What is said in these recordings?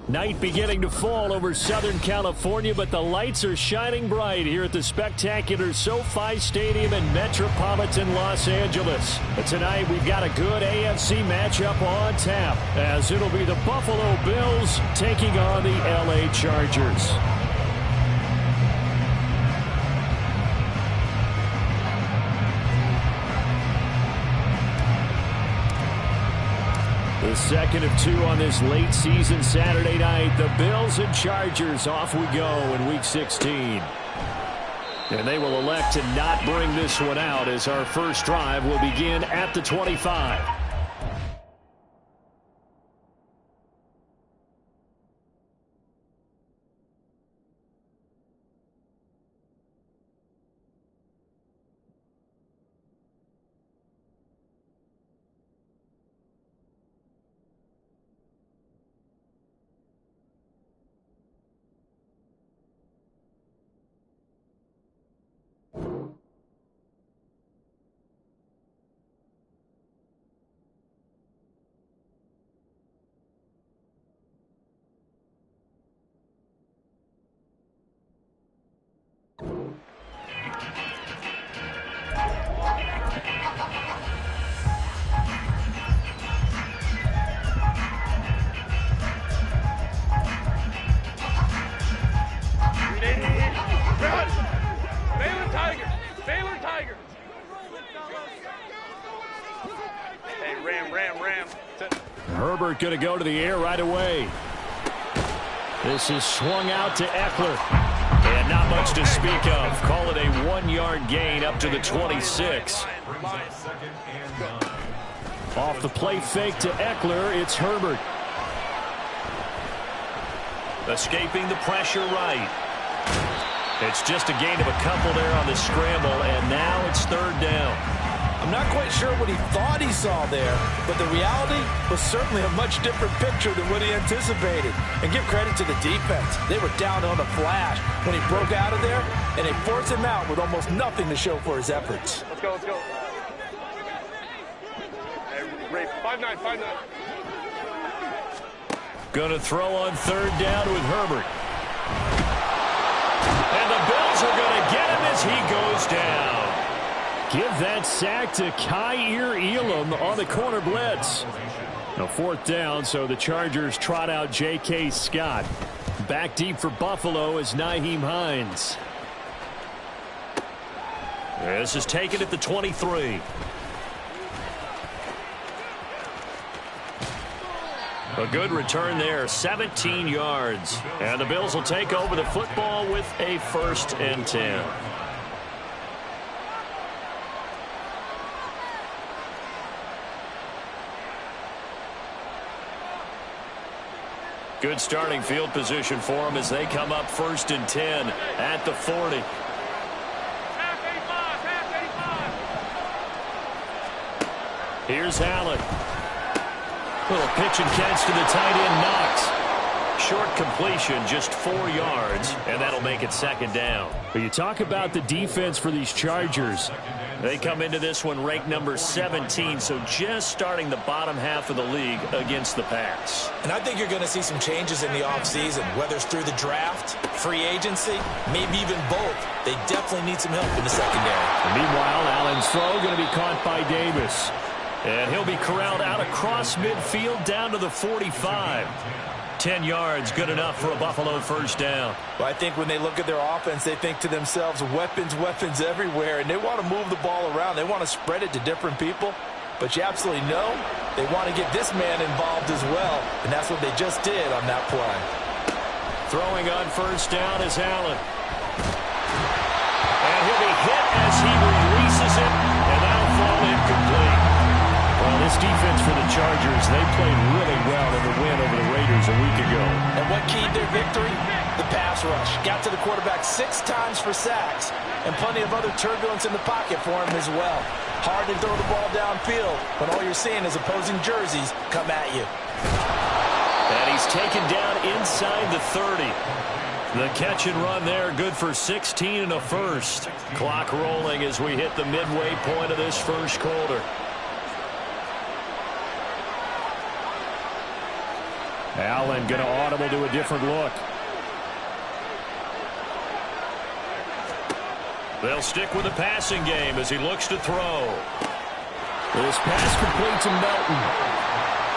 Night beginning to fall over Southern California, but the lights are shining bright here at the spectacular SoFi Stadium in metropolitan Los Angeles. But tonight we've got a good AFC matchup on tap, as it'll be the Buffalo Bills taking on the LA Chargers. The second of two on this late season Saturday night. The Bills and Chargers, off we go in Week 16. And they will elect to not bring this one out, as our first drive will begin at the 25. Herbert going to go to the air right away. This is swung out to Eckler. And not much to speak of. Call it a 1-yard gain up to the 26. Off the play fake to Eckler, it's Herbert. Escaping the pressure right. It's just a gain of a couple there on the scramble, and now it's third down. I'm not quite sure what he thought he saw there, but the reality was certainly a much different picture than what he anticipated. And give credit to the defense. They were down on the flash when he broke out of there, and they forced him out with almost nothing to show for his efforts. Let's go, let's go. Hey, Ray, 5'9", 5'9". Going to throw on third down with Herbert. And the Bills are going to get him as he goes down. Give that sack to Kaiir Elam on the corner blitz. Now fourth down, so the Chargers trot out J.K. Scott. Back deep for Buffalo is Nyheim Hines. This is taken at the 23. A good return there, 17 yards. And the Bills will take over the football with a 1st and 10. Good starting field position for them as they come up 1st and 10 at the 40. Here's Allen. Little pitch and catch to the tight end, Knox. Short completion, just 4 yards, and that'll make it 2nd down. But you talk about the defense for these Chargers. They come into this one ranked number 17, so just starting the bottom half of the league against the pass. And I think you're going to see some changes in the offseason, whether it's through the draft, free agency, maybe even both. They definitely need some help in the secondary. And meanwhile, Allen's throw going to be caught by Davis. And he'll be corralled out across midfield down to the 45. 10 yards, good enough for a Buffalo 1st down. Well, I think when they look at their offense, they think to themselves, weapons, weapons everywhere, and they want to move the ball around. They want to spread it to different people. But you absolutely know they want to get this man involved as well, and that's what they just did on that play. Throwing on 1st down is Allen. And he'll be hit as he releases it, and that'll fall incomplete. Well, this defense for the Chargers, they played really well in the win over the Raiders a week ago. And what keyed their victory? The pass rush. Got to the quarterback 6 times for sacks, and plenty of other turbulence in the pocket for him as well. Hard to throw the ball downfield when all you're seeing is opposing jerseys come at you. And he's taken down inside the 30. The catch and run there, good for 16 and a 1st. Clock rolling as we hit the midway point of this 1st quarter. Allen going to audible to a different look. They'll stick with the passing game as he looks to throw. This pass complete to Melton.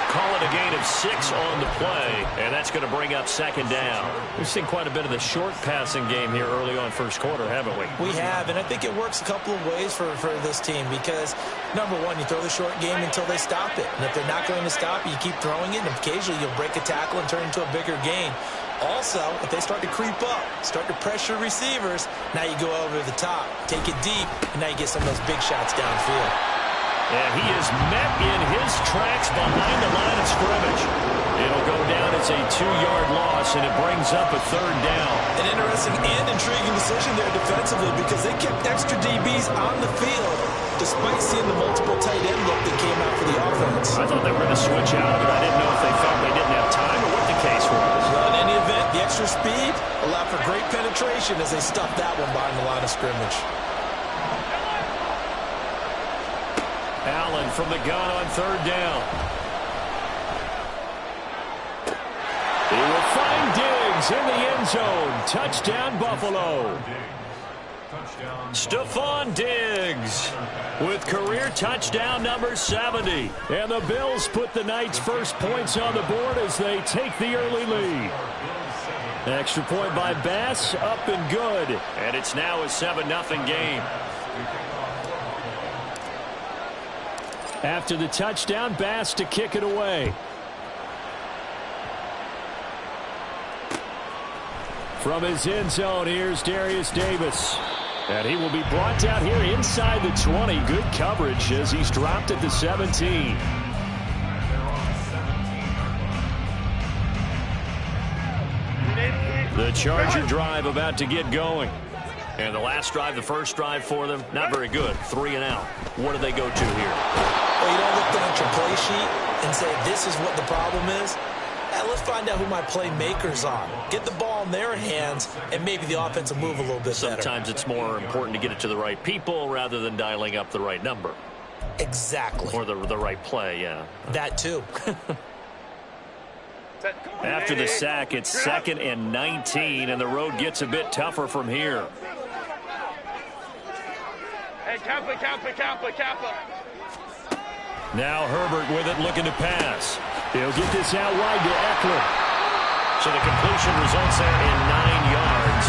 Call it a gain of 6 on the play, and that's going to bring up second down. We've seen quite a bit of the short passing game here early on first quarter, haven't we? We have, and I think it works a couple of ways for this team because, number one, you throw the short game until they stop it. And if they're not going to stop it, you keep throwing it, and occasionally you'll break a tackle and turn it into a bigger gain. Also, if they start to creep up, start to pressure receivers, now you go over the top, take it deep, and now you get some of those big shots downfield. And he is met in his tracks behind the line of scrimmage. It'll go down as a 2-yard loss, and it brings up a third down. An interesting and intriguing decision there defensively because they kept extra DBs on the field despite seeing the multiple tight end look that came out for the offense. I thought they were going to switch out of it. I didn't know if they felt they didn't have time or what the case was. Well, in any event, the extra speed allowed for great penetration as they stuffed that one behind the line of scrimmage. Allen from the gun on third down. He will find Diggs in the end zone. Touchdown, Buffalo. Stephon Diggs with career touchdown number 70. And the Bills put the Knights' first points on the board as they take the early lead. Extra point by Bass, up and good. And it's now a 7-0 game. After the touchdown, Bass to kick it away. From his end zone, here's Darius Davis. And he will be brought down here inside the 20. Good coverage as he's dropped at the 17. The Charger drive about to get going. And the last drive, the first drive for them, not very good. 3 and out. What do they go to here? Well, you don't look down at your play sheet and say, this is what the problem is. Let's find out who my playmakers are. Get the ball in their hands, and maybe the offense will move a little bit better. Sometimes it's more important to get it to the right people rather than dialing up the right number. Exactly. Or the right play, yeah. That too. After the sack, it's 2nd and 19, and the road gets a bit tougher from here. Hey, Kappa. Now Herbert with it, looking to pass. He'll get this out wide to Eckler. So the completion results there in 9 yards.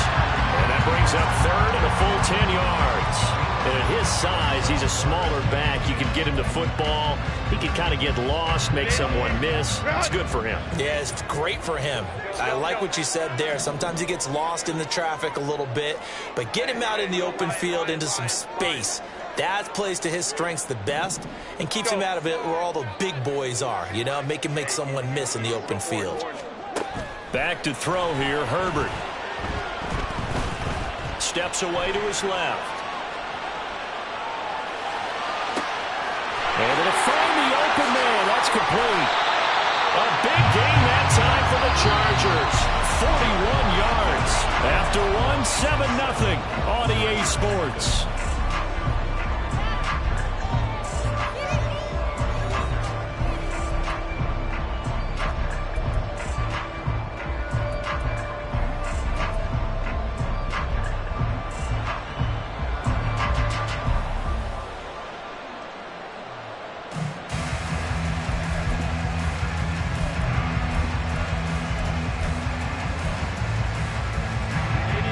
And that brings up 3rd and a full 10 yards. And at his size, he's a smaller back. You can get him to football. He can kind of get lost, make someone miss. It's good for him. Yeah, it's great for him. I like what you said there. Sometimes he gets lost in the traffic a little bit. But get him out in the open field into some space. That plays to his strengths the best and keeps him out of it where all the big boys are. You know, make someone miss in the open field. Back to throw here, Herbert. Steps away to his left. And it'll find the open man. That's complete. A big gain that time for the Chargers. 41 yards. After one, 7-0 on EA Sports.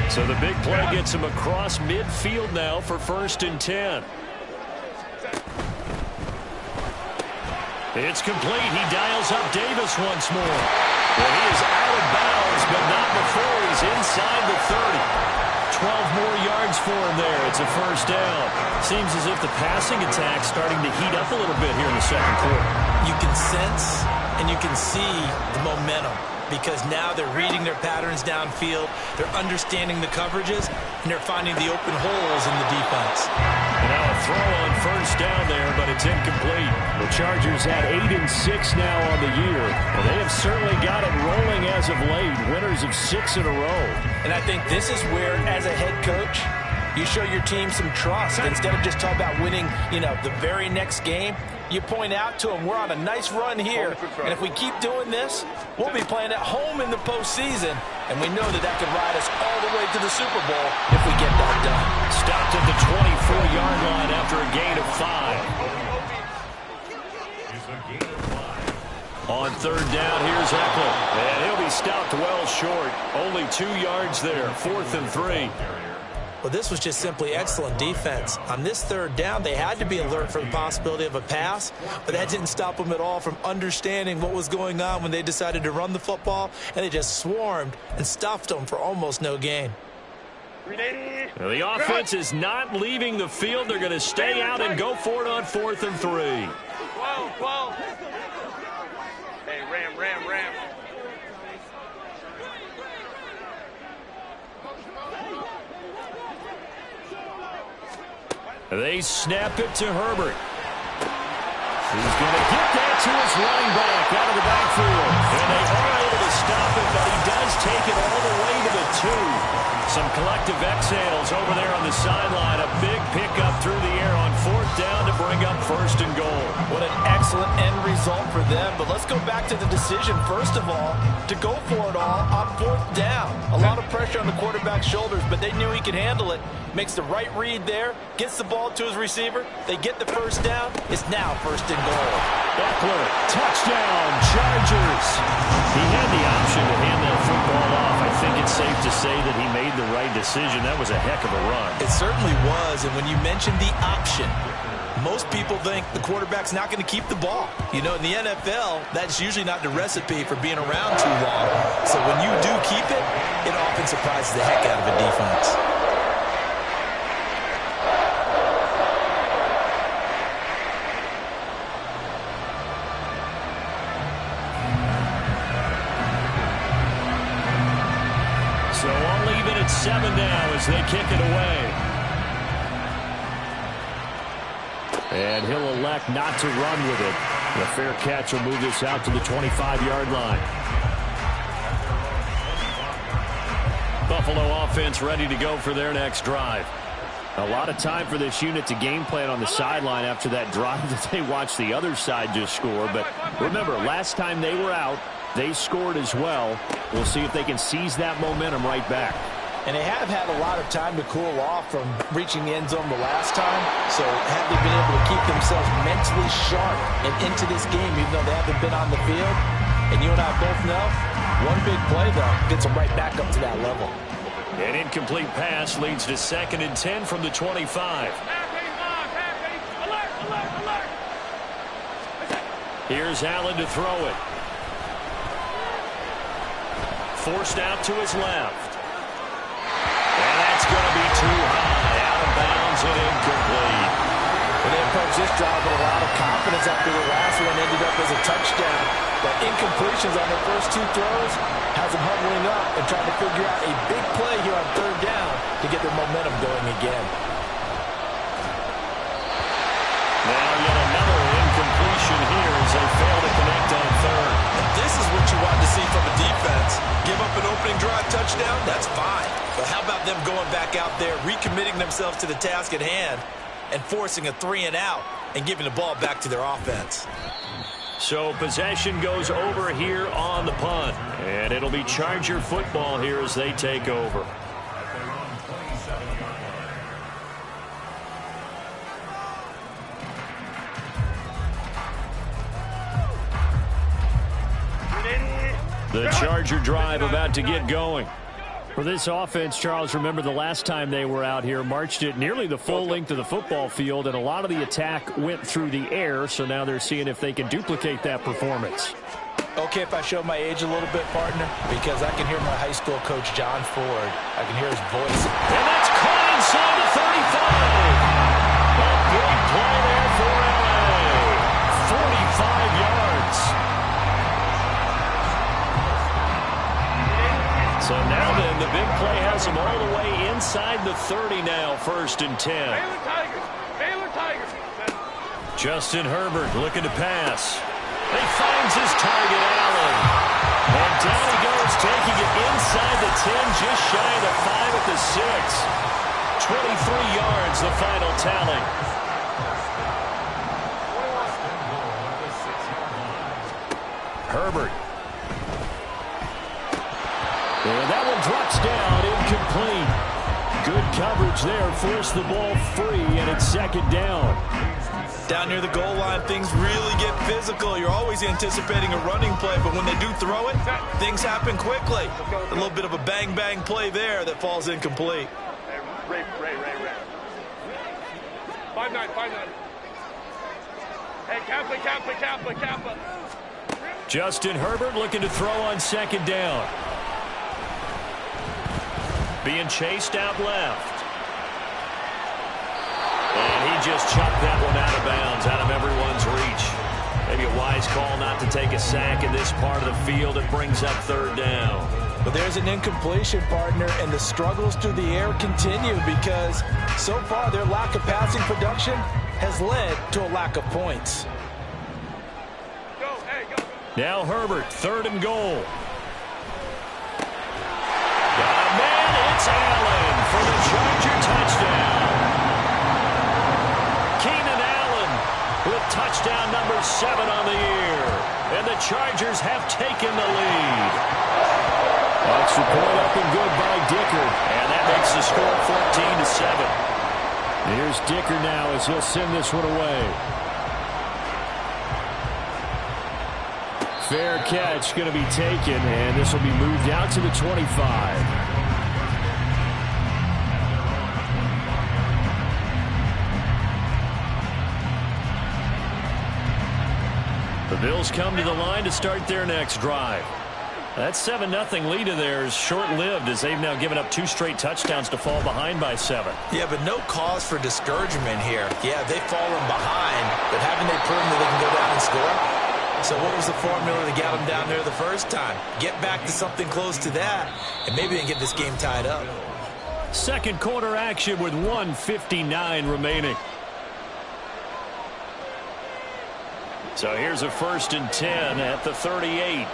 So the big play gets him across midfield now for 1st and 10. It's complete. He dials up Davis once more. Well, he is out of bounds, but not before he's inside the 30. 12 more yards for him there. It's a 1st down. Seems as if the passing attack's starting to heat up a little bit here in the 2nd quarter. You can sense and you can see the momentum. Because now they're reading their patterns downfield, they're understanding the coverages, and they're finding the open holes in the defense. And now a throw on 1st down there, but it's incomplete. The Chargers had 8-6 now on the year. Well, they have certainly got it rolling as of late, winners of 6 in a row. And I think this is where, as a head coach, you show your team some trust. Instead of just talking about winning, the very next game, You point out to them, we're on a nice run here, and if we keep doing this, we'll be playing at home in the postseason, and we know that that could ride us all the way to the Super Bowl if we get that done. Stopped at the 24-yard line after a gain of 5. On third down, here's Eckler, and he'll be stopped well short. Only 2 yards there, 4th and 3. Well, this was just simply excellent defense. On this third down, they had to be alert for the possibility of a pass, but that didn't stop them at all from understanding what was going on when they decided to run the football, and they just swarmed and stuffed them for almost no gain. Now, the offense is not leaving the field. They're going to stay out and go for it on 4th and 3. 12. Hey, Ram. They snap it to Herbert. He's going to get that to his running back out of the backfield. And they are able to stop it, but he does take it all the way to the 2. Some collective exhales over there on the sideline. A big pickup through the air on 4th down to bring up 1st and goal. What an excellent end result for them. But let's go back to the decision, first of all, to go for it all on 4th down. A lot of pressure on the quarterback's shoulders, but they knew he could handle it. Makes the right read there, gets the ball to his receiver. They get the 1st down. It's now 1st and goal. Eckler, touchdown, Chargers. He had the option to hand that football off. I think it's safe to say that he made the right decision. That was a heck of a run. It certainly was, and when you mentioned the option, most people think the quarterback's not going to keep the ball. You know, in the NFL, that's usually not the recipe for being around too long. So when you do keep it, it often surprises the heck out of a defense. So I'll leave it at 7 now as they kick it away. And he'll elect not to run with it. The fair catch will move this out to the 25-yard line. Buffalo offense ready to go for their next drive. A lot of time for this unit to game plan on the sideline after that drive that they watched the other side just score. But remember, last time they were out, they scored as well. We'll see if they can seize that momentum right back. And they have had a lot of time to cool off from reaching the end zone the last time. So have they been able to keep themselves mentally sharp and into this game, even though they haven't been on the field? And you and I both know, one big play, though, gets them right back up to that level. An incomplete pass leads to 2nd and 10 from the 25. Here's Allen to throw it. Forced out to his left. And that's going to be too high. Out of bounds and incomplete. And they approach this drive with a lot of confidence after the last one ended up as a touchdown. But incompletions on their first 2 throws has them huddling up and trying to figure out a big play here on 3rd down to get their momentum going again. Now yet another incompletion here as they fail to connect on 3rd. This is what you want to see from a defense. Give up an opening drive touchdown, that's fine. But how about them going back out there, recommitting themselves to the task at hand, and forcing a 3-and-out and giving the ball back to their offense? So possession goes over here on the punt. And it'll be Charger football here as they take over. The Charger drive about to get going. For this offense, Charles, remember the last time they were out here, marched it nearly the full length of the football field, and a lot of the attack went through the air, so now they're seeing if they can duplicate that performance. Okay, if I show my age a little bit, partner, because I can hear my high school coach, John Ford. I can hear his voice. And that's caught inside the 35. A big play there for LA. 45 yards. So now then, the big play has them all the way inside the 30 now, 1st and 10. Baylor Tigers. Justin Herbert looking to pass. He finds his target, Allen. And down he goes, taking it inside the 10, just shy of the 5 at the 6. 23 yards, the final tally. Herbert. And that one drops down, incomplete. Good coverage there, forced the ball free, and it's second down. Down near the goal line, things really get physical. You're always anticipating a running play, but when they do throw it, things happen quickly. A little bit of a bang-bang play there that falls incomplete. Ray. 5-9. Hey, Kappa. Justin Herbert looking to throw on second down. Being chased out left. And he just chucked that one out of bounds, out of everyone's reach. Maybe a wise call not to take a sack in this part of the field. It brings up third down. But there's an incompletion, partner, and the struggles through the air continue because so far their lack of passing production has led to a lack of points. Go. Now Herbert, third and goal. Got a man, it's Allen for the Charger touchdown. Keenan Allen with touchdown number 7 on the year. And the Chargers have taken the lead. Extra point up and good by Dicker. And that makes the score 14-7. Here's Dicker now as he'll send this one away. Fair catch going to be taken, and this will be moved out to the 25. The Bills come to the line to start their next drive. That 7-0 lead of theirs short-lived as they've now given up 2 straight touchdowns to fall behind by 7. Yeah, but no cause for discouragement here. Yeah, they've fallen behind, but haven't they proven that they can go down and score? So what was the formula to get them down there the first time? Get back to something close to that, and maybe they can get this game tied up. Second quarter action with 1:59 remaining. So here's a 1st and 10 at the 38.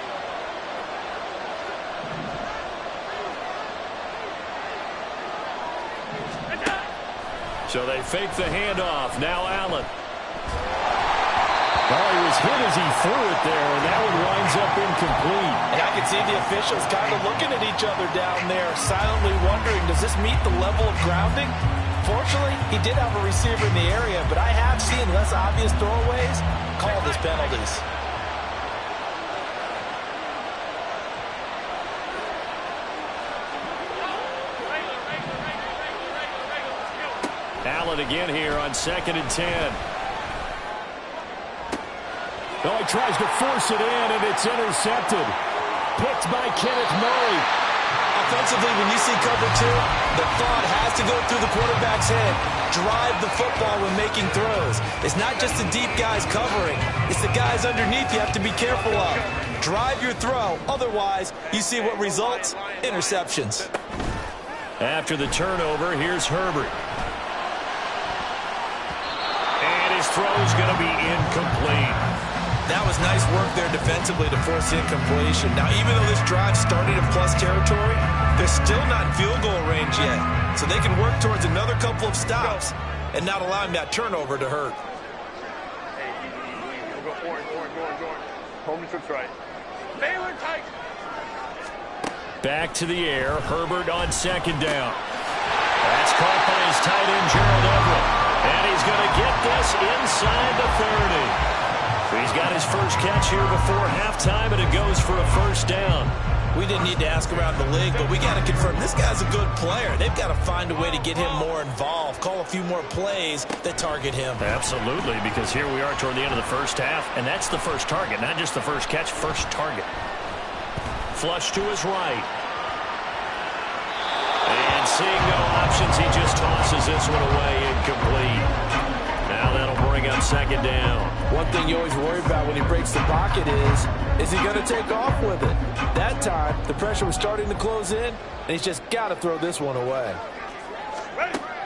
So they fake the handoff. Now Allen. Oh, he was hit as he threw it there, and that one winds up incomplete. And I can see the officials kind of looking at each other down there, silently wondering, does this meet the level of grounding? Fortunately, he did have a receiver in the area, but I have seen less obvious throwaways called as penalties. Allen again here on 2nd and 10. Oh, he tries to force it in, and it's intercepted. Picked by Kenneth Murray. Offensively, when you see cover 2, the thought has to go through the quarterback's head. Drive the football when making throws. It's not just the deep guys covering. It's the guys underneath you have to be careful of. Drive your throw. Otherwise, you see what results? Interceptions. After the turnover, here's Herbert. And his throw's going to be incomplete. That was nice work there defensively to force incompletion. Now, even though this drive started in plus territory, they're still not in field goal range yet. So they can work towards another couple of stops and not allowing that turnover to hurt. Hey, easy. We'll go orange. Coleman trips right. Baylor Tigers. Back to the air. Herbert on 2nd down. That's caught by his tight end, Gerald Everett. And he's going to get this inside the 30. He's got his first catch here before halftime, and it goes for a 1st down. We didn't need to ask around the league, but we got to confirm this guy's a good player. They've got to find a way to get him more involved, call a few more plays that target him. Absolutely, because here we are toward the end of the first half, and that's the first target, not just the first catch, first target. Flush to his right. And seeing no options, he just tosses this one away, incomplete. Now that'll bring up 2nd down. One thing you always worry about when he breaks the pocket is he going to take off with it? That time, the pressure was starting to close in, and he's just got to throw this one away.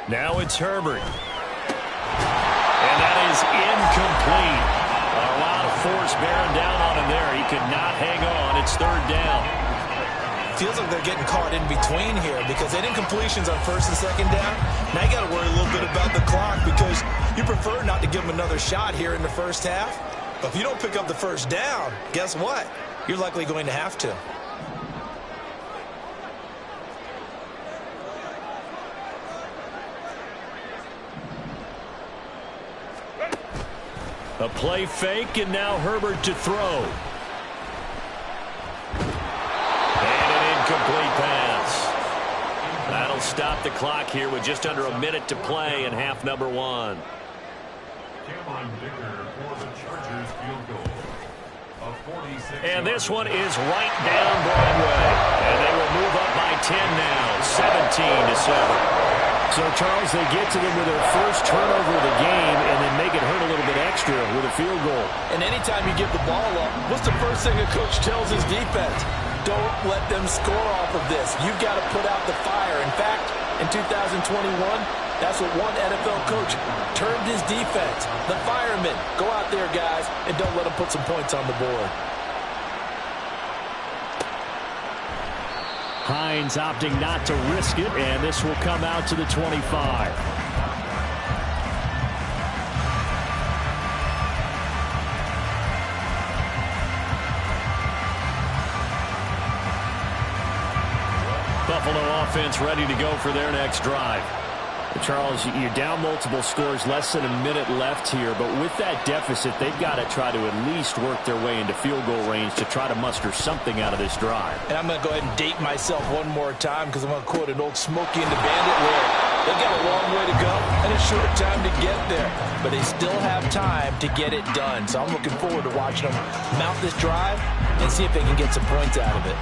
Now it's Herbert. And that is incomplete. A lot of force bearing down on him there. He could not hang on. It's 3rd down. Feels like they're getting caught in between here because they did incompletions on 1st and 2nd down. Now you got to worry a little bit about the clock because you prefer not to give them another shot here in the first half. If you don't pick up the first down, guess what? You're likely going to have to. A play fake, and now Herbert to throw. And an incomplete pass. That'll stop the clock here with just under a minute to play in half number one. And this one is right down Broadway. And they will move up by 10 now, 17-7. So, Charles, they get to them with their first turnover of the game and then make it hurt a little bit extra with a field goal. And anytime you give the ball up, what's the first thing a coach tells his defense? Don't let them score off of this. You've got to put out the fire. In fact, in 2021, that's what one NFL coach termed his defense. The firemen. Go out there, guys, and don't let them put some points on the board. Hines opting not to risk it, and this will come out to the 25. Buffalo offense ready to go for their next drive. Charles, you're down multiple scores, less than a minute left here, but with that deficit, they've got to try to at least work their way into field goal range to try to muster something out of this drive. And I'm going to go ahead and date myself one more time because I'm going to quote an old Smokey and the Bandit where they've got a long way to go and a short time to get there, but they still have time to get it done. So I'm looking forward to watching them mount this drive and see if they can get some points out of it.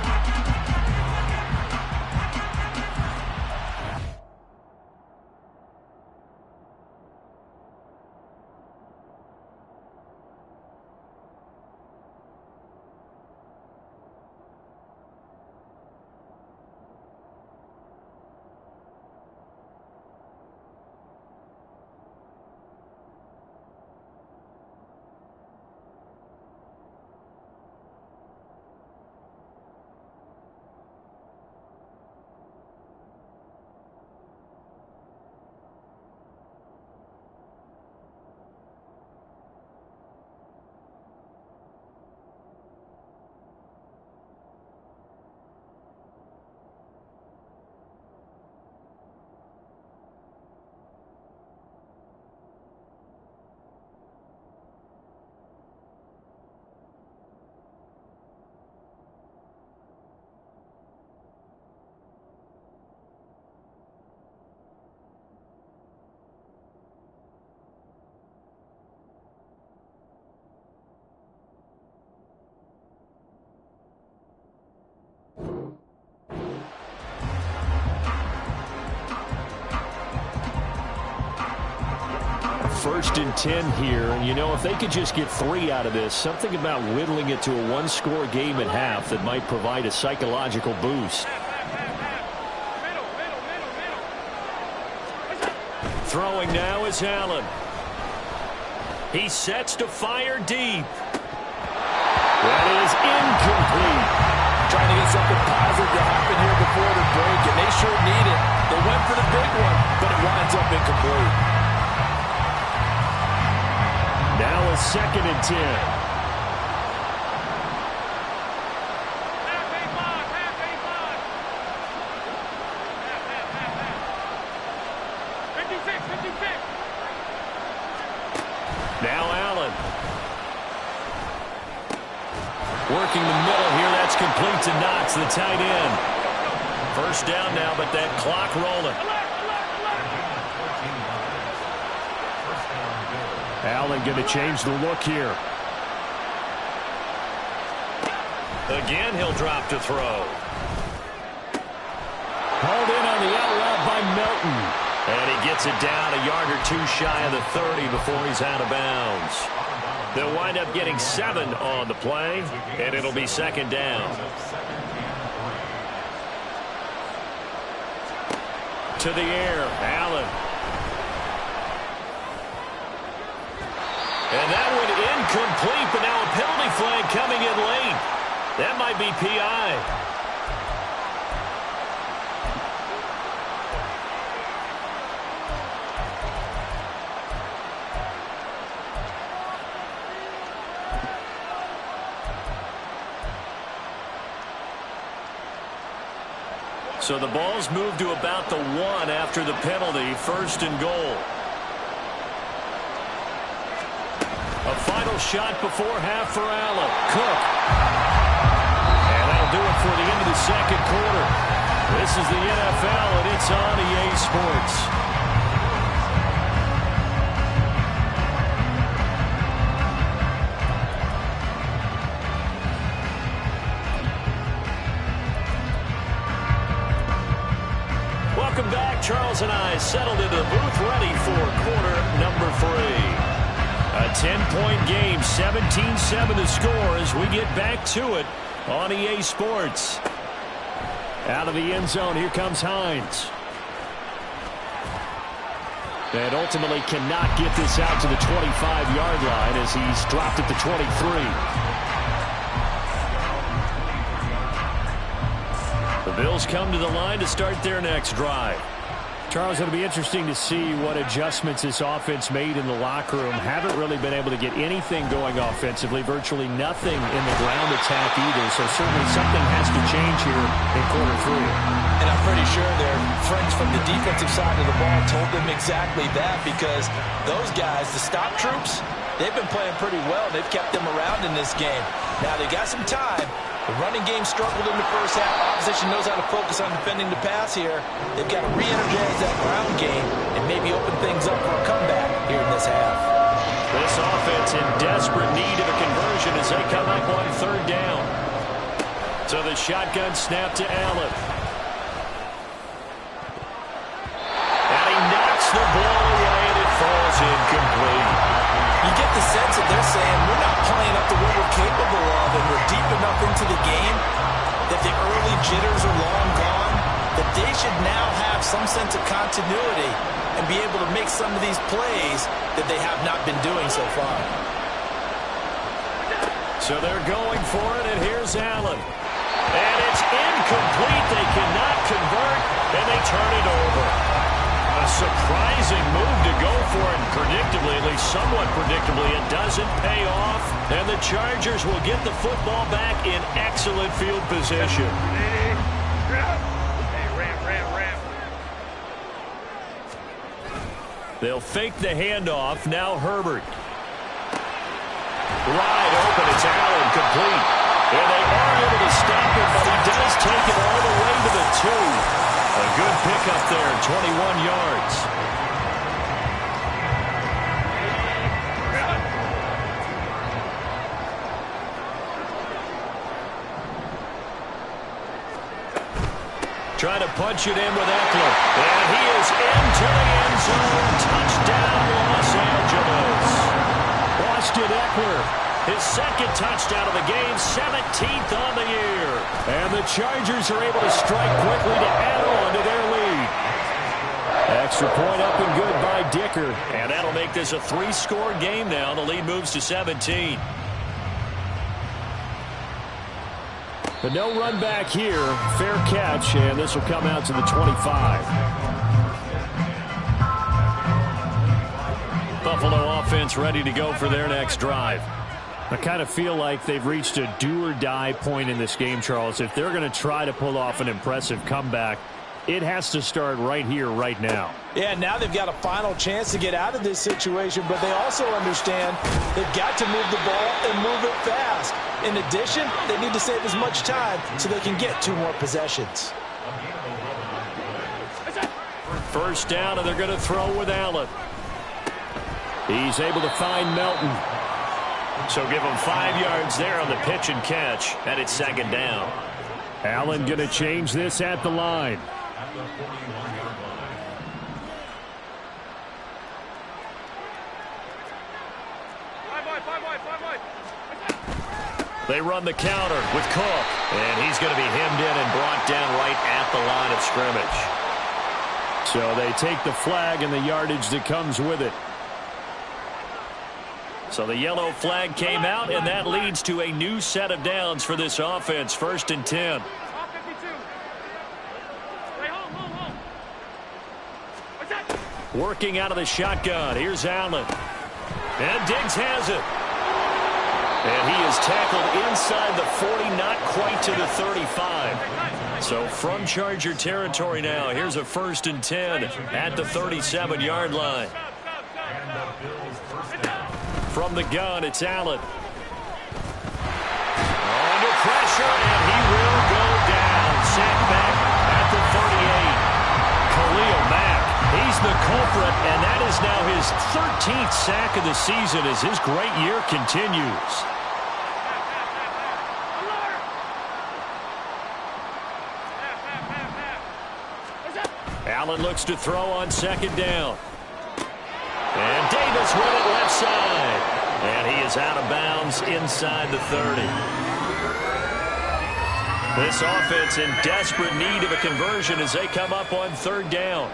First and 10 here. And, you know, if they could just get 3 out of this, something about whittling it to a one-score game at half that might provide a psychological boost. Throwing now is Allen. He sets to fire deep. That is incomplete. Trying to get something positive to happen here before the break, and they sure need it. They went for the big one, but it winds up incomplete. Now a 2nd and 10. Now Allen. Working the middle here. That's complete to Knox, the tight end. First down now, but that clock rolling. Allen going to change the look here. Again, he'll drop to throw. Hauled in on the out route by Melton. And he gets it down a yard or 2 shy of the 30 before he's out of bounds. They'll wind up getting 7 on the play, and it'll be 2nd down. To the air, Allen. And that one incomplete, but now a penalty flag coming in late. That might be PI. So the ball's moved to about the 1 after the penalty, 1st and goal. A final shot before half for Allen. Cook. And that'll do it for the end of the second quarter. This is the NFL, and it's on EA Sports. Welcome back. Charles and I settled into the booth, ready for quarter number 3. A 10-point game, 17-7 the score as we get back to it on EA Sports. Out of the end zone, here comes Hines. And ultimately cannot get this out to the 25-yard line as he's dropped at the 23. The Bills come to the line to start their next drive. Charles, it'll be interesting to see what adjustments this offense made in the locker room. Haven't really been able to get anything going offensively, virtually nothing in the ground attack either. So certainly something has to change here in quarter 3. And I'm pretty sure their friends from the defensive side of the ball told them exactly that, because those guys, the stop troops, they've been playing pretty well. They've kept them around in this game. Now they got some time. The running game struggled in the first half. Opposition knows how to focus on defending the pass here. They've got to re-energize that ground game and maybe open things up for a comeback here in this half. This offense in desperate need of a conversion as they come up on 3rd down. So the shotgun snap to Allen. And he knocks the ball away and it falls incomplete. You get the sense that they're saying we're not playing up to what we're capable of, and we're deep enough into the game that the early jitters are long gone, that they should now have some sense of continuity and be able to make some of these plays that they have not been doing so far. So they're going for it, and here's Allen. And it's incomplete. They cannot convert, and they turn it over. A surprising move to go for it, and predictably, at least somewhat predictably, it doesn't pay off. And the Chargers will get the football back in excellent field position. They'll fake the handoff. Now Herbert. Wide open. It's Allen, complete. And they are able to stop it, but he does take it all the way to the 2. A good pickup there, 21 yards. Trying to punch it in with Eckler. And he is into the end zone. Touchdown, Los Angeles. Austin Eckler. His 2nd touchdown of the game, 17th on the year. And the Chargers are able to strike quickly to add on to their lead. Extra point up and good by Dicker. And that'll make this a 3-score game now. The lead moves to 17. But no run back here. Fair catch, and this will come out to the 25. Buffalo offense ready to go for their next drive. I kind of feel like they've reached a do-or-die point in this game, Charles. If they're going to try to pull off an impressive comeback, it has to start right here, right now. Yeah, now they've got a final chance to get out of this situation, but they also understand they've got to move the ball and move it fast. In addition, they need to save as much time so they can get 2 more possessions. 1st down, and they're going to throw with Allen. He's able to find Melton. So give him 5 yards there on the pitch and catch, and it's 2nd down. Allen going to change this at the line. They run the counter with Cook, and he's going to be hemmed in and brought down right at the line of scrimmage. So they take the flag and the yardage that comes with it. So the yellow flag came out, and that leads to a new set of downs for this offense. 1st and 10. Working out of the shotgun. Here's Allen. And Diggs has it. And he is tackled inside the 40, not quite to the 35. So from Charger territory now, here's a 1st and 10 at the 37-yard line. From the gun, it's Allen. Under pressure, and he will go down. Sacked back at the 38. Khalil Mack, he's the culprit, and that is now his 13th sack of the season as his great year continues. Allen looks to throw on 2nd down. And Davis with it left side. And he is out of bounds inside the 30. This offense in desperate need of a conversion as they come up on 3rd down.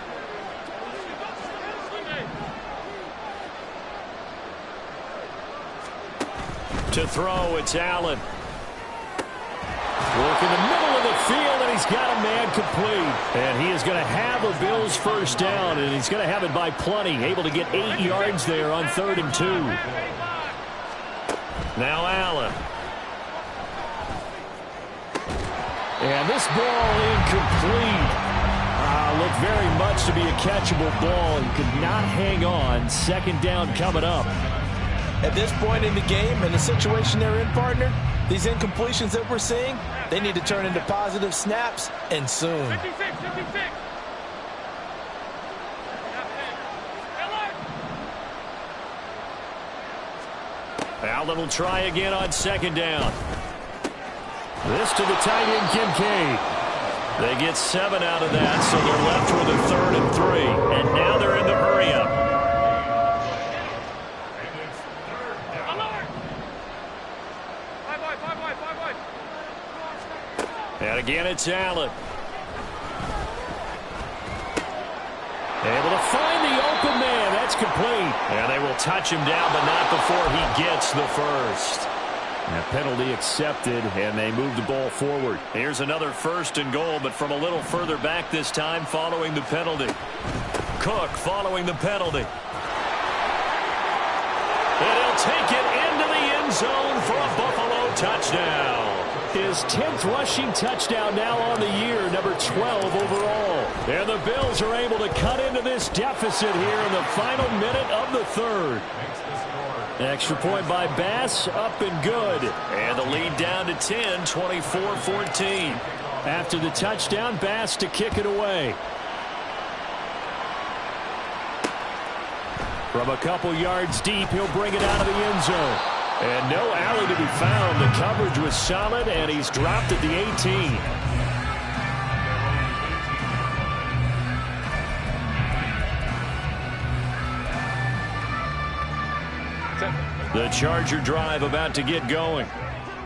To throw, it's Allen. Work in the middle of the field, and he's got a man complete. And he is going to have a Bills 1st down, and he's going to have it by plenty. Able to get 8 yards there on 3rd and 2. Now Allen. And this ball incomplete. Looked very much to be a catchable ball. He could not hang on. 2nd down coming up. At this point in the game, in the situation they're in, partner, these incompletions that we're seeing, they need to turn into positive snaps, and soon. 56. Allen will try again on 2nd down. This to the tight end, Kincaid. They get 7 out of that, so they're left with a 3rd and 3. And now they're in the hurry-up. And again, it's Allen. Able to find the open man. That's complete. And they will touch him down, but not before he gets the 1st. And a penalty accepted, and they move the ball forward. Here's another 1st and goal, but from a little further back this time following the penalty. Cook following the penalty. And he'll take it into the end zone for a Buffalo touchdown. His 10th rushing touchdown now on the year, number 12 overall. And the Bills are able to cut into this deficit here in the final minute of the 3rd. Extra point by Bass, up and good. And the lead down to 10, 24-14. After the touchdown, Bass to kick it away. From a couple yards deep, he'll bring it out of the end zone. And no alley to be found. The coverage was solid, and he's dropped at the 18. The Charger drive about to get going.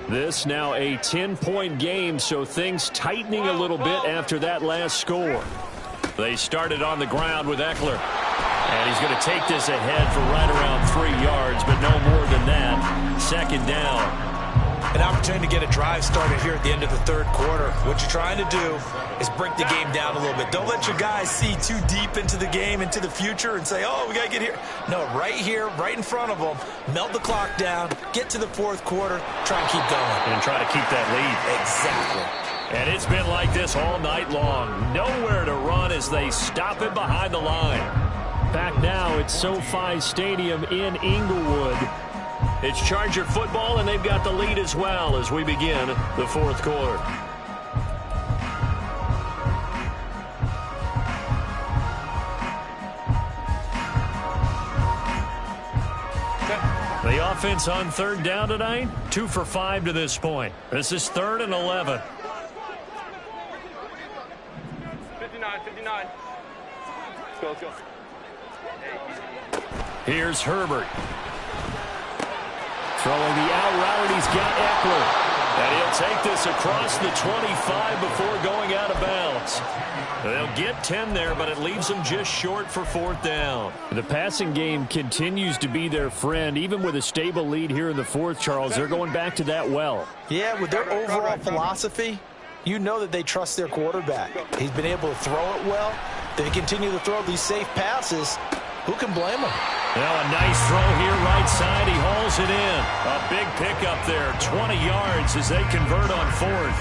This now a 10-point game, so things tightening a little bit after that last score. They started on the ground with Eckler. And he's going to take this ahead for right around 3 yards, but no more than that. 2nd down. An opportunity to get a drive started here at the end of the 3rd quarter. What you're trying to do is break the game down a little bit. Don't let your guys see too deep into the game, into the future, and say, oh, we got to get here. No, right here, right in front of them, melt the clock down, get to the 4th quarter, try and keep going. And try to keep that lead. Exactly. And it's been like this all night long. Nowhere to run as they stop it behind the line. Back now at SoFi Stadium in Inglewood. It's Charger football, and they've got the lead as well as we begin the 4th quarter. The offense on 3rd down tonight, 2 for 5 to this point. This is 3rd and 11. 59. Let's go. Here's Herbert. Throwing the out route, and he's got Eckler. And he'll take this across the 25 before going out of bounds. They'll get 10 there, but it leaves them just short for 4th down. The passing game continues to be their friend. Even with a stable lead here in the 4th, Charles, they're going back to that well. Yeah, with their overall philosophy, you know that they trust their quarterback. He's been able to throw it well. They continue to throw these safe passes. Who can blame them? Now a nice throw here right side. He hauls it in. A big pickup there. 20 yards as they convert on fourth.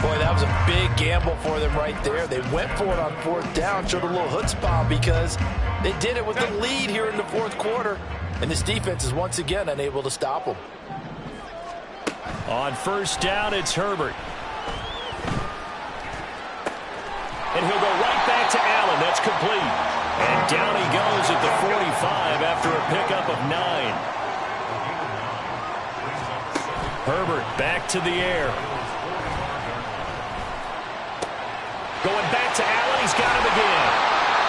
Boy, that was a big gamble for them right there. They went for it on fourth down, showed a little chutzpah because they did it with the lead here in the fourth quarter. And this defense is once again unable to stop them. On first down, it's Herbert. And he'll go right back to Allen. That's complete. And down he goes at the 45 after a pickup of 9. Herbert back to the air. Going back to Allen. He's got him again.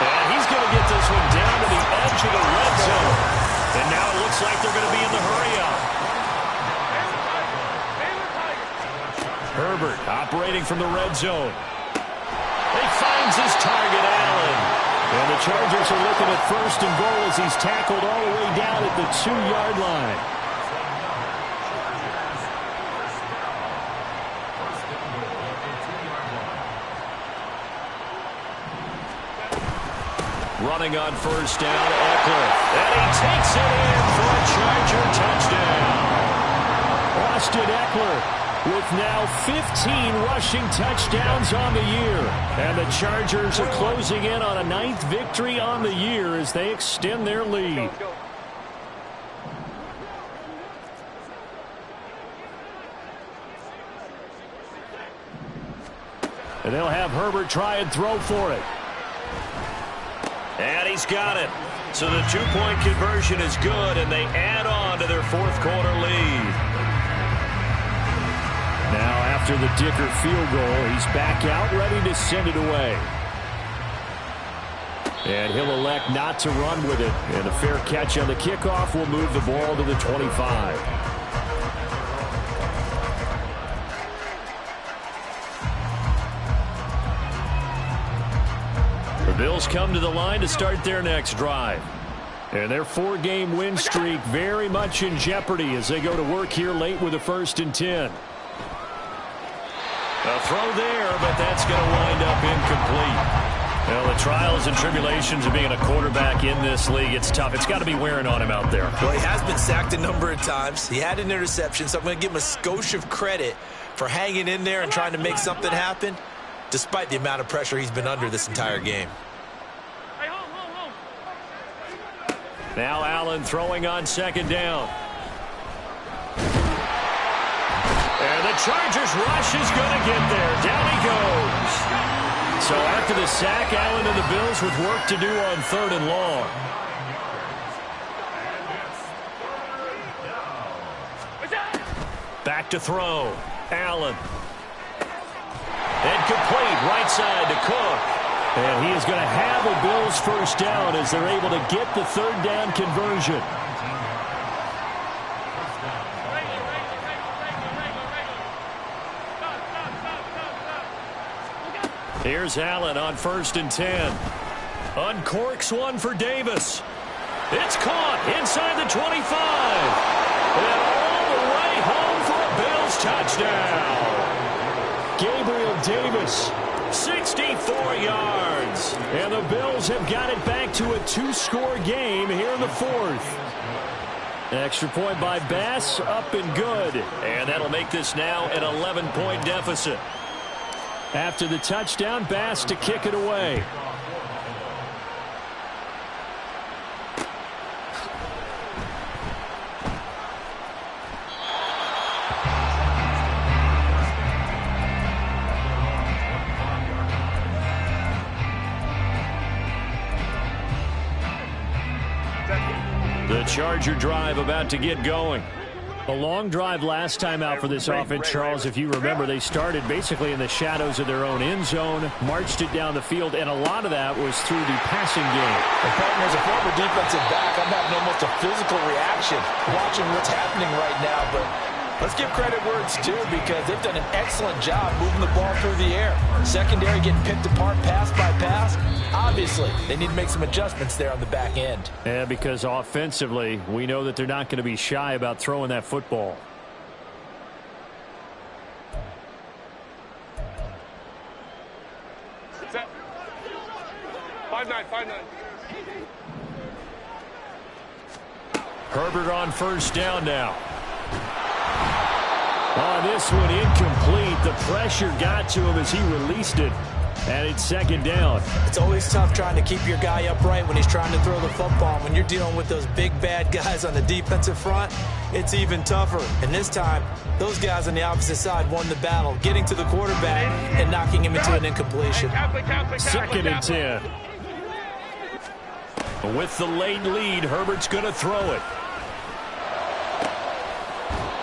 And he's going to get this one down to the edge of the red zone. And now it looks like they're going to be in the hurry-up. Herbert operating from the red zone. He finds his target, Allen. And the Chargers are looking at first and goal as he's tackled all the way down at the 2-yard line. Running on first down, Eckler. And he takes it in for a Charger touchdown. Austin Eckler with now 15 rushing touchdowns on the year. And the Chargers are closing in on a 9th victory on the year as they extend their lead. And they'll have Herbert try and throw for it. And he's got it. So the 2-point conversion is good, and they add on to their fourth quarter lead. Now after the Dicker field goal, he's back out ready to send it away. And he'll elect not to run with it. And a fair catch on the kickoff will move the ball to the 25. The Bills come to the line to start their next drive. And their 4-game win streak very much in jeopardy as they go to work here late with a 1st and 10. A throw there, but that's going to wind up incomplete. Well, the trials and tribulations of being a quarterback in this league, it's tough. It's got to be wearing on him out there. Well, he has been sacked a number of times. He had an interception, so I'm going to give him a skosh of credit for hanging in there and trying to make something happen, despite the amount of pressure he's been under this entire game. Now Allen throwing on 2nd down. And the Chargers rush is going to get there. Down he goes. So after the sack, Allen and the Bills with work to do on 3rd and long. Back to throw. Allen. And complete right side to Cook. And he is going to have a Bills first down as they're able to get the 3rd down conversion. Here's Allen on 1st and 10. Uncorks one for Davis. It's caught inside the 25. And all the way home for a Bills touchdown. Gabriel Davis, 64 yards. And the Bills have got it back to a 2-score game here in the 4th. Extra point by Bass, up and good. And that'll make this now an 11-point deficit. After the touchdown, Bass to kick it away. The Charger drive about to get going. A long drive last time out for this offense, Charles. If you remember, they started basically in the shadows of their own end zone, marched it down the field, and a lot of that was through the passing game. And partner, as a former defensive back, I'm having almost a physical reaction watching what's happening right now. But let's give credit where it's due because they've done an excellent job moving the ball through the air. Secondary getting picked apart pass by pass. Obviously, they need to make some adjustments there on the back end. Yeah, because offensively, we know that they're not going to be shy about throwing that football. Set. 5-9, 5-9. Herbert on first down now. On this one, incomplete. The pressure got to him as he released it. And it's second down. It's always tough trying to keep your guy upright when he's trying to throw the football. When you're dealing with those big, bad guys on the defensive front, it's even tougher. And this time, those guys on the opposite side won the battle, getting to the quarterback and knocking him into an incompletion. Second and 10. With the late lead, Herbert's going to throw it.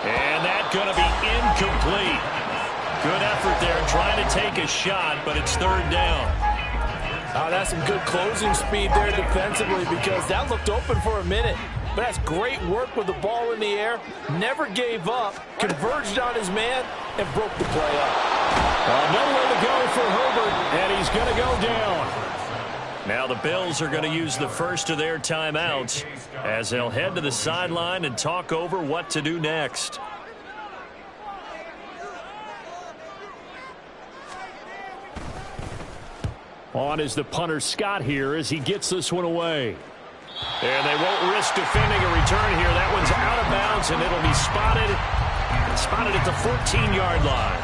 And that's going to be incomplete. Good effort there trying to take a shot, but it's third down. That's some good closing speed there defensively because that looked open for a minute. But that's great work with the ball in the air. Never gave up, converged on his man, and broke the play up. Nowhere to go for Herbert, and he's going to go down. Now the Bills are going to use the first of their timeouts as they'll head to the sideline and talk over what to do next. On is the punter Scott here as he gets this one away. And they won't risk defending a return here. That one's out of bounds, and it'll be spotted at the 14-yard line.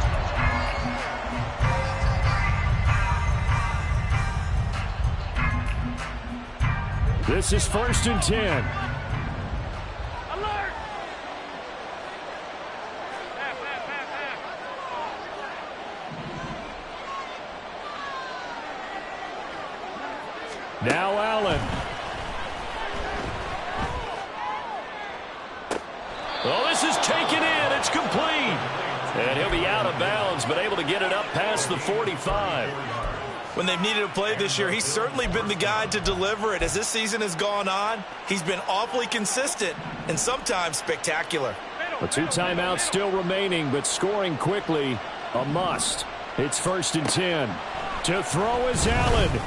This is first and 10. Now Allen. Oh, this is taken in. It's complete. And he'll be out of bounds, but able to get it up past the 45. When they've needed a play this year, he's certainly been the guy to deliver it. As this season has gone on, he's been awfully consistent and sometimes spectacular. The 2 timeouts still remaining, but scoring quickly, a must. It's first and 10. To throw is Allen.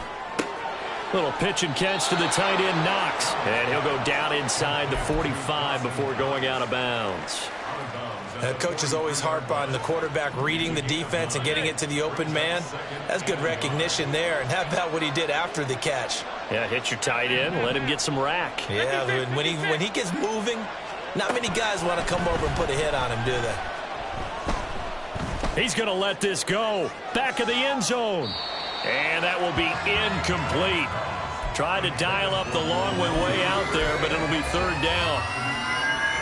Little pitch and catch to the tight end, Knox. And he'll go down inside the 45 before going out of bounds. Coaches always harp on the quarterback reading the defense and getting it to the open man. That's good recognition there. And how about what he did after the catch? Yeah, hit your tight end, let him get some rack. Yeah, when he gets moving, not many guys want to come over and put a hit on him, do they? He's going to let this go. Back of the end zone. And that will be incomplete. Tried to dial up the long one way out there, but it'll be third down.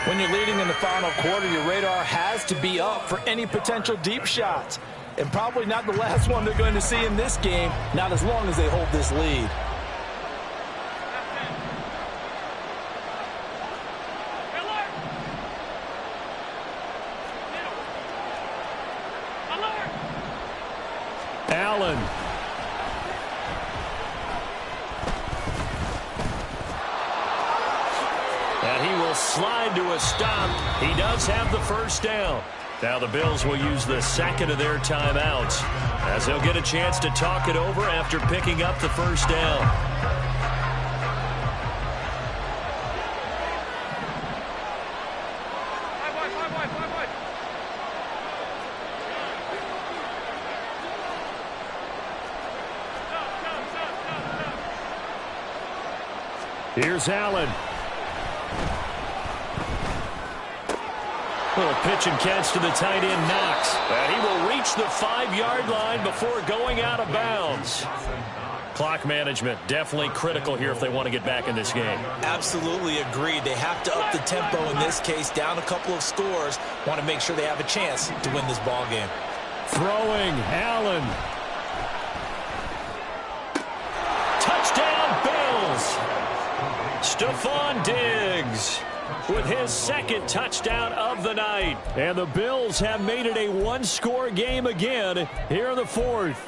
When you're leading in the final quarter, your radar has to be up for any potential deep shots. And probably not the last one they're going to see in this game, not as long as they hold this lead. Allen. And he will slide to a stop. He does have the first down. Now the Bills will use the second of their timeouts as they'll get a chance to talk it over after picking up the first down. Here's Allen. Little pitch and catch to the tight end, Knox. And he will reach the 5-yard line before going out of bounds. Clock management definitely critical here if they want to get back in this game. Absolutely agreed. They have to up the tempo in this case, down a couple of scores. Want to make sure they have a chance to win this ball game. Throwing, Allen. Touchdown, Bills! Stephon Diggs with his second touchdown of the night. And the Bills have made it a one-score game again here in the fourth.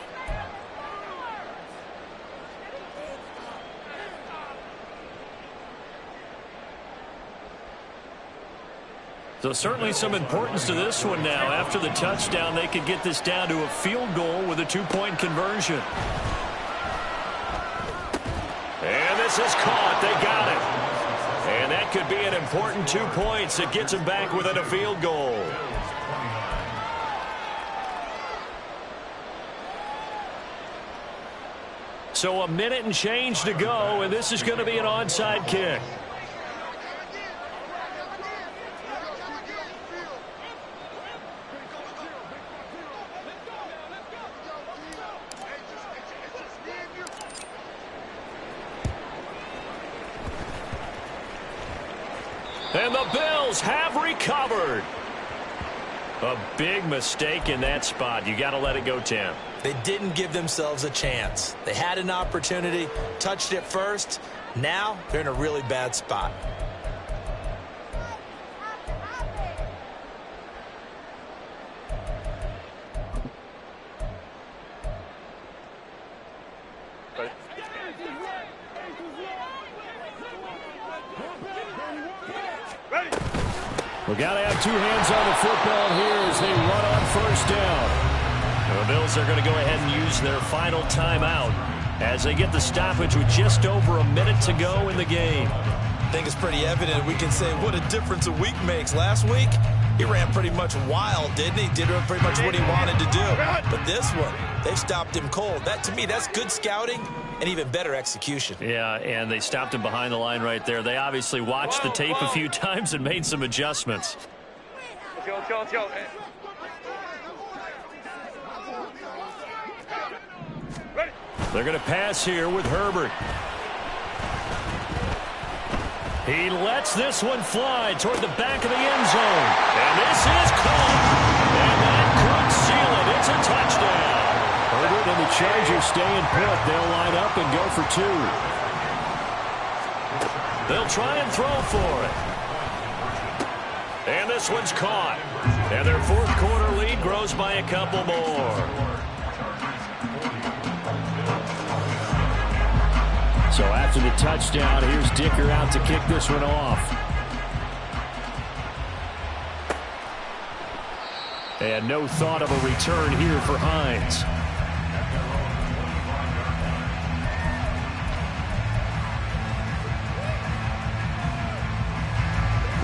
So certainly some importance to this one now. After the touchdown, they could get this down to a field goal with a 2-point conversion. And this is caught. They got it. And that could be an important 2 points that gets them back within a field goal. So a minute and change to go, and this is going to be an onside kick. And the Bills have recovered. A big mistake in that spot. You got to let it go, Tim. They didn't give themselves a chance. They had an opportunity, touched it first. Now they're in a really bad spot. We got to have two hands on the football here as they run on first down. The Bills are going to go ahead and use their final timeout as they get the stoppage with just over a minute to go in the game. I think it's pretty evident. We can say what a difference a week makes. Last week, he ran pretty much wild, didn't he? Did pretty much what he wanted to do. But this one, they've stopped him cold. That, to me, that's good scouting and even better execution. Yeah, and they stopped him behind the line right there. They obviously watched the tape a few times and made some adjustments. Let's go. They're going to pass here with Herbert. He lets this one fly toward the back of the end zone. And this is caught. And that could seal it. It's a touchdown. Herbert and the Chargers staying put. They'll line up and go for two. They'll try and throw for it. And this one's caught. And their fourth quarter lead grows by a couple more. So after the touchdown, here's Dicker out to kick this one off. And no thought of a return here for Hines.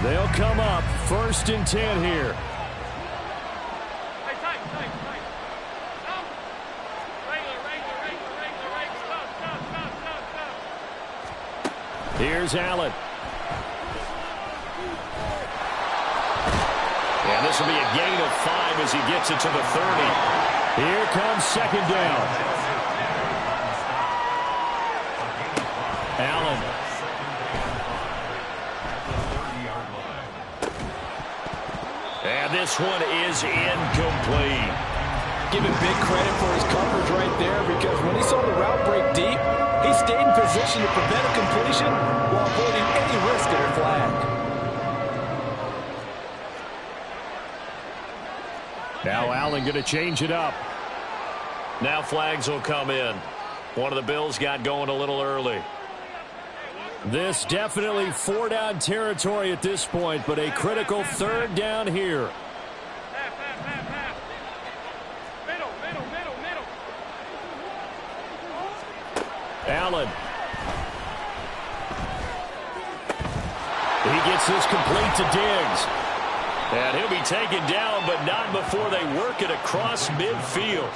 They'll come up 1st and 10 here. Here's Allen. And this will be a gain of 5 as he gets it to the 30. Here comes 2nd down. Allen. And this one is incomplete. Give him big credit for his coverage right there, because when he saw the route break deep, he stayed in position to prevent a completion while avoiding any risk of a flag. Now Allen going to change it up. Now flags will come in. One of the Bills got going a little early. This definitely 4-down territory at this point, but a critical 3rd down here. Allen. He gets this complete to Diggs. And he'll be taken down, but not before they work it across midfield.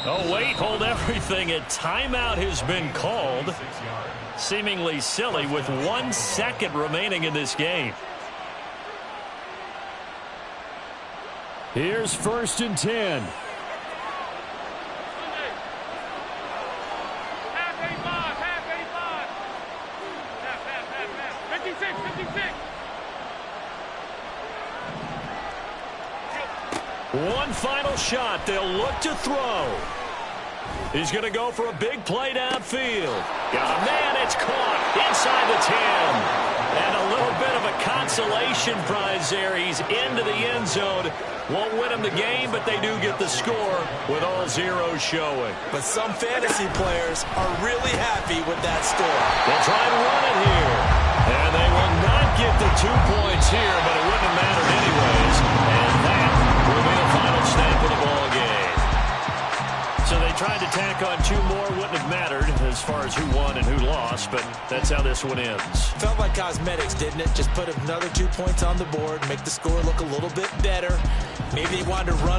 Oh, wait, hold everything. A timeout has been called. Seemingly silly with 1 second remaining in this game. Here's 1st and 10. One final shot. They'll look to throw. He's going to go for a big play downfield. Got a man. It's caught inside the 10. And a little bit of a consolation prize there. He's into the end zone. Won't win him the game, but they do get the score with all zeros showing. But some fantasy players are really happy with that score. They'll try and run it here. And they will not get the 2 points here, but it wouldn't have mattered anyways. And that will be the final snap of the ball game. So they tried to tack on 2 more. Wouldn't have mattered as far as who won and who lost, but that's how this one ends. Felt like cosmetics, didn't it? Just put another 2 points on the board, make the score look a little bit better. Maybe they wanted to run